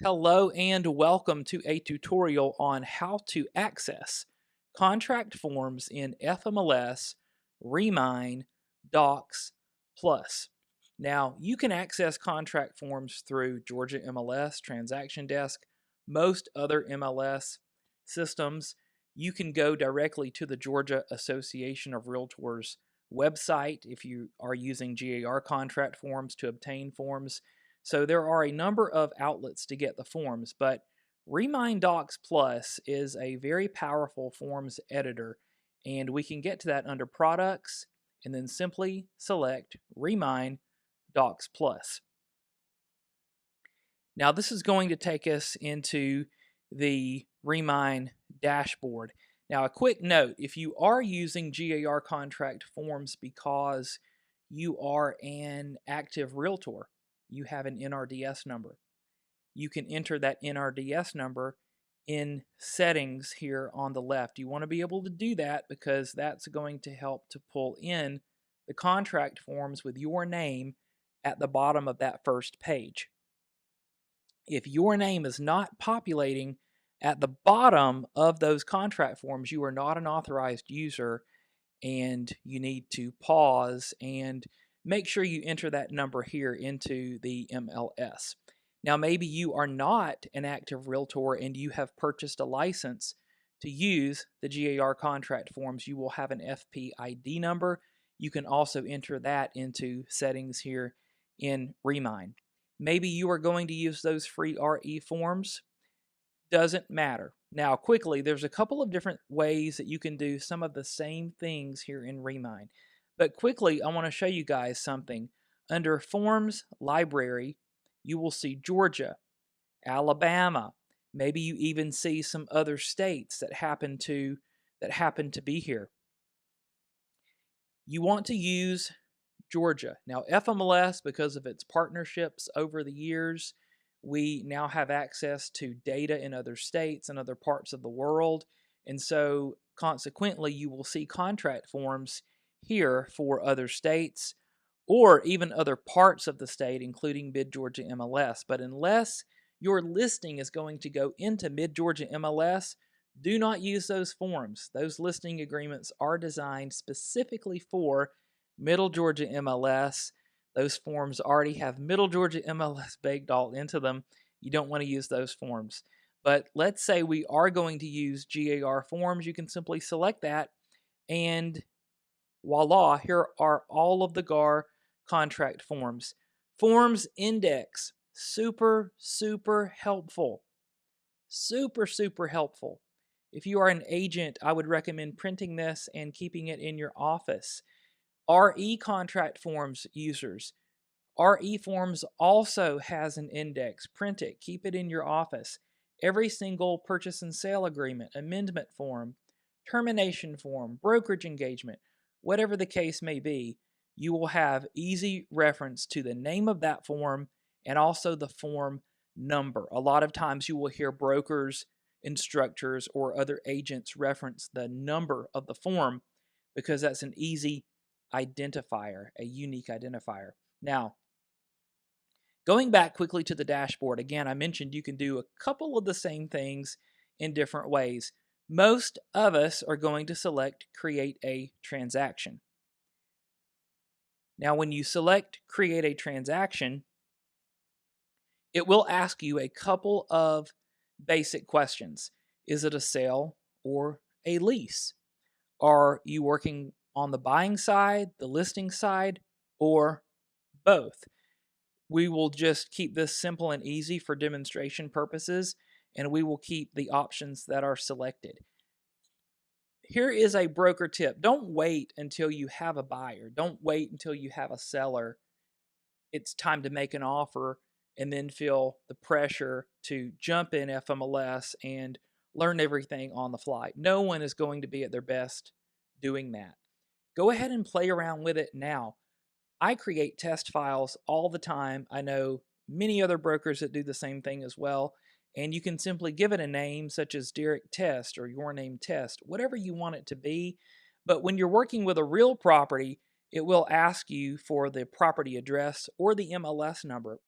Hello and welcome to a tutorial on how to access contract forms in FMLS Remine Docs Plus. Now, you can access contract forms through Georgia MLS, Transaction Desk, most other MLS systems. You can go directly to the Georgia Association of Realtors website if you are using GAR contract forms to obtain forms. So there are a number of outlets to get the forms, but Remine Docs Plus is a very powerful forms editor, and we can get to that under Products and then simply select Remine Docs Plus. Now this is going to take us into the Remine dashboard. Now a quick note, if you are using GAR contract forms because you are an active realtor, you have an NRDS number, you can enter that NRDS number in settings here on the left. You want to be able to do that because that's going to help to pull in the contract forms with your name at the bottom of that first page. If your name is not populating at the bottom of those contract forms, you are not an authorized user and you need to pause and make sure you enter that number here into the MLS. Now, maybe you are not an active realtor and you have purchased a license to use the GAR contract forms. You will have an FPID number. You can also enter that into settings here in Remine. Maybe you are going to use those free RE forms. Doesn't matter. Now, quickly, there's a couple of different ways that you can do some of the same things here in Remine. But quickly, I want to show you guys something. Under Forms Library, you will see Georgia, Alabama. Maybe you even see some other states that happen to be here. You want to use Georgia. Now, FMLS, because of its partnerships over the years, we now have access to data in other states and other parts of the world. And so, consequently, you will see contract forms here for other states or even other parts of the state, including Mid-Georgia MLS. But unless your listing is going to go into Mid-Georgia MLS, do not use those forms. Those listing agreements are designed specifically for Middle Georgia MLS. Those forms already have Middle Georgia MLS baked all into them. You don't want to use those forms. But let's say we are going to use GAR forms. You can simply select that and voila, here are all of the GAR contract forms. Forms index, super, super helpful. Super, super helpful. If you are an agent, I would recommend printing this and keeping it in your office. RE contract forms users. RE forms also has an index. Print it, keep it in your office. Every single purchase and sale agreement, amendment form, termination form, brokerage engagement, whatever the case may be, you will have easy reference to the name of that form and also the form number. A lot of times you will hear brokers, instructors, or other agents reference the number of the form because that's an easy identifier, a unique identifier. Now, going back quickly to the dashboard, again, I mentioned you can do a couple of the same things in different ways. Most of us are going to select Create a Transaction. Now, when you select Create a Transaction, it will ask you a couple of basic questions. Is it a sale or a lease? Are you working on the buying side, the listing side, or both? We will just keep this simple and easy for demonstration purposes, and we will keep the options that are selected. Here is a broker tip. Don't wait until you have a buyer. Don't wait until you have a seller. It's time to make an offer and then feel the pressure to jump in FMLS and learn everything on the fly. No one is going to be at their best doing that. Go ahead and play around with it now. I create test files all the time. I know many other brokers that do the same thing as well. And you can simply give it a name such as Derek Test or Your Name Test, whatever you want it to be. But when you're working with a real property, it will ask you for the property address or the MLS number.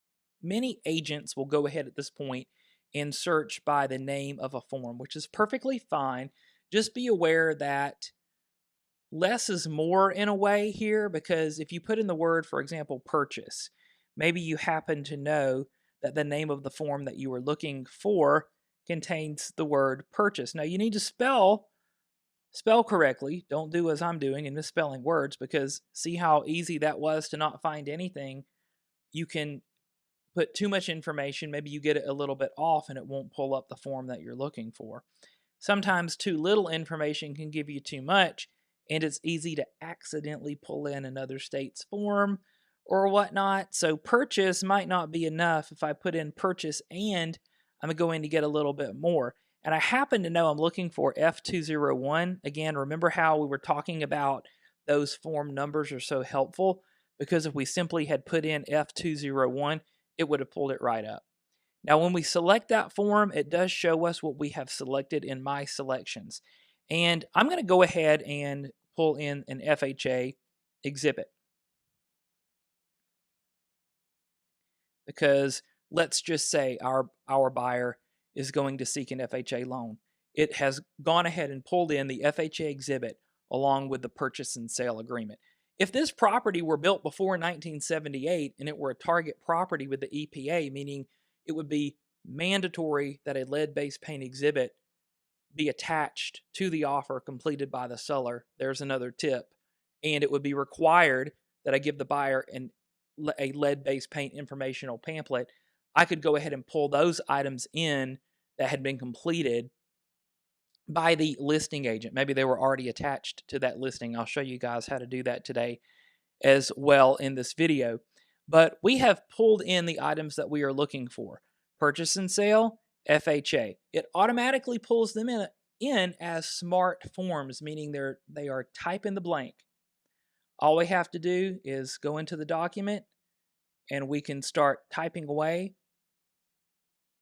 many agents will go ahead at this point and search by the name of a form, which is perfectly fine. Just be aware that less is more in a way here, because if you put in the word, for example, purchase, maybe you happen to know that the name of the form that you were looking for contains the word purchase. Now you need to spell correctly. Don't do as I'm doing and misspelling words, because see how easy that was to not find anything. You can put too much information, maybe you get it a little bit off and it won't pull up the form that you're looking for. Sometimes too little information can give you too much, and it's easy to accidentally pull in another state's form or whatnot. So purchase might not be enough. If I put in purchase and, I'm going to get a little bit more. And I happen to know I'm looking for F201. Again, remember how we were talking about those form numbers are so helpful? Because if we simply had put in F201, it would have pulled it right up. Now, when we select that form, it does show us what we have selected in My Selections. And I'm going to go ahead and pull in an FHA exhibit, because let's just say our buyer is going to seek an FHA loan. It has gone ahead and pulled in the FHA exhibit along with the purchase and sale agreement. If this property were built before 1978 and it were a target property with the EPA, meaning it would be mandatory that a lead-based paint exhibit be attached to the offer completed by the seller, there's another tip, and it would be required that I give the buyer a lead-based paint informational pamphlet, I could go ahead and pull those items in that had been completed by the listing agent. Maybe they were already attached to that listing. I'll show you guys how to do that today as well in this video. But we have pulled in the items that we are looking for. Purchase and sale, FHA. It automatically pulls them in as smart forms, meaning they are type in the blank. All we have to do is go into the document and we can start typing away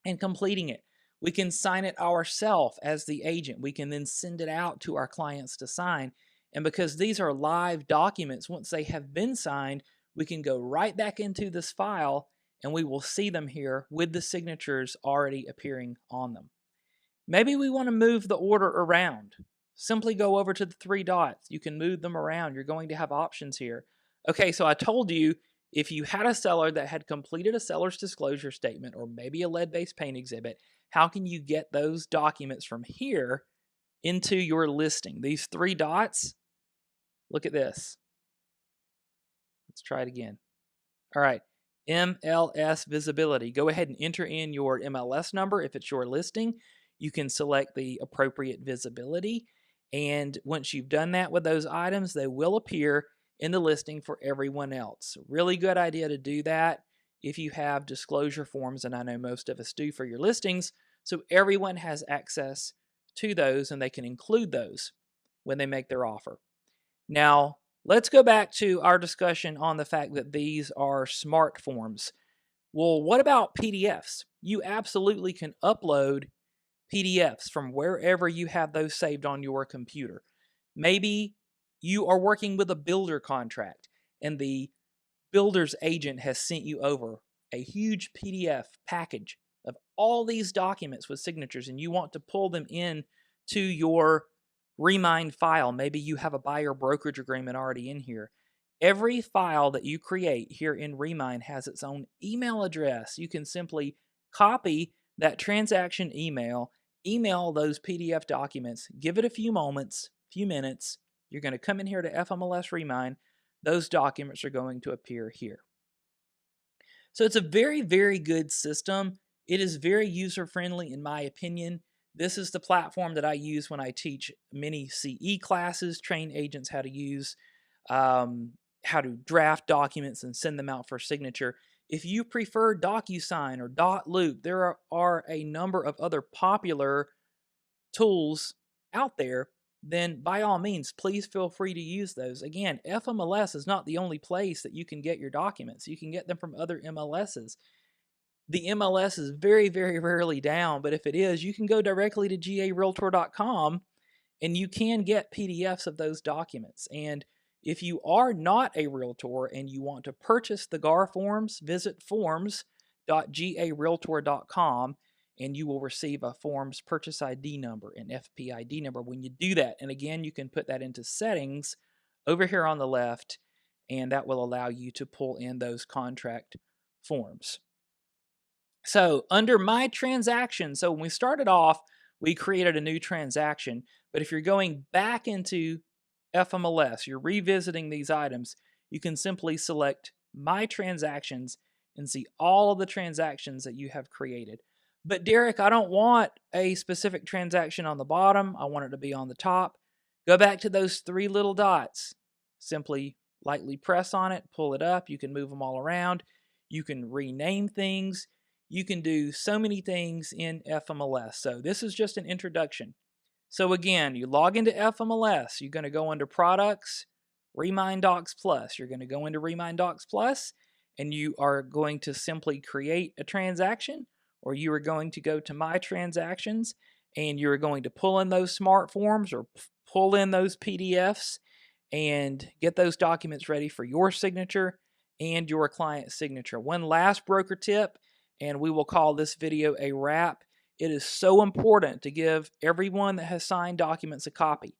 and completing it. We can sign it ourselves as the agent. We can then send it out to our clients to sign. And because these are live documents, once they have been signed, we can go right back into this file and we will see them here with the signatures already appearing on them. Maybe we want to move the order around. Simply go over to the three dots. You can move them around. You're going to have options here. Okay, so I told you if you had a seller that had completed a seller's disclosure statement or maybe a lead-based paint exhibit, how can you get those documents from here into your listing? These three dots, look at this. Let's try it again. All right, MLS visibility. Go ahead and enter in your MLS number if it's your listing. You can select the appropriate visibility. And once you've done that with those items, they will appear in the listing for everyone else. Really good idea to do that if you have disclosure forms, and I know most of us do for your listings, so everyone has access to those and they can include those when they make their offer. Now, let's go back to our discussion on the fact that these are smart forms. Well, what about PDFs? You absolutely can upload PDFs from wherever you have those saved on your computer. Maybe you are working with a builder contract and the builder's agent has sent you over a huge PDF package of all these documents with signatures and you want to pull them in to your Remine file. Maybe you have a buyer brokerage agreement already in here. Every file that you create here in Remine has its own email address. You can simply copy that transaction email those PDF documents, give it a few moments, few minutes. You're going to come in here to FMLS Remine. Those documents are going to appear here. So it's a very, very good system. It is very user-friendly in my opinion. This is the platform that I use when I teach many CE classes, train agents how to use, how to draft documents and send them out for signature. If you prefer DocuSign or Dotloop, there are a number of other popular tools out there, then by all means, please feel free to use those. Again, FMLS is not the only place that you can get your documents. You can get them from other MLSs. The MLS is very, very rarely down, but if it is, you can go directly to garealtor.com and you can get PDFs of those documents. And if you are not a realtor and you want to purchase the GAR forms, visit forms.garealtor.com forms.garealtor.com, and you will receive a forms purchase ID number and FPID number when you do that. And again, you can put that into settings over here on the left, and that will allow you to pull in those contract forms. So under my transaction, so when we started off, we created a new transaction. But if you're going back into FMLS, you're revisiting these items, you can simply select my transactions and see all of the transactions that you have created. But Derek, I don't want a specific transaction on the bottom. I want it to be on the top. Go back to those three little dots. Simply lightly press on it, pull it up. You can move them all around. You can rename things. You can do so many things in FMLS. So this is just an introduction. So again, you log into FMLS. You're going to go under Products, Remine Docs Plus. You're going to go into Remine Docs Plus, and you are going to simply create a transaction, or you are going to go to My Transactions, and you're going to pull in those smart forms or pull in those PDFs and get those documents ready for your signature and your client's signature. One last broker tip, and we will call this video a wrap. It is so important to give everyone that has signed documents a copy.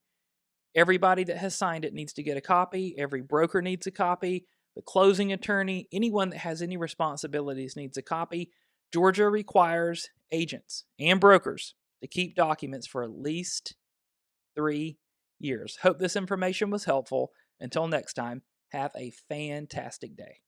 Everybody that has signed it needs to get a copy. Every broker needs a copy. The closing attorney, anyone that has any responsibilities needs a copy. Georgia requires agents and brokers to keep documents for at least 3 years. Hope this information was helpful. Until next time, have a fantastic day.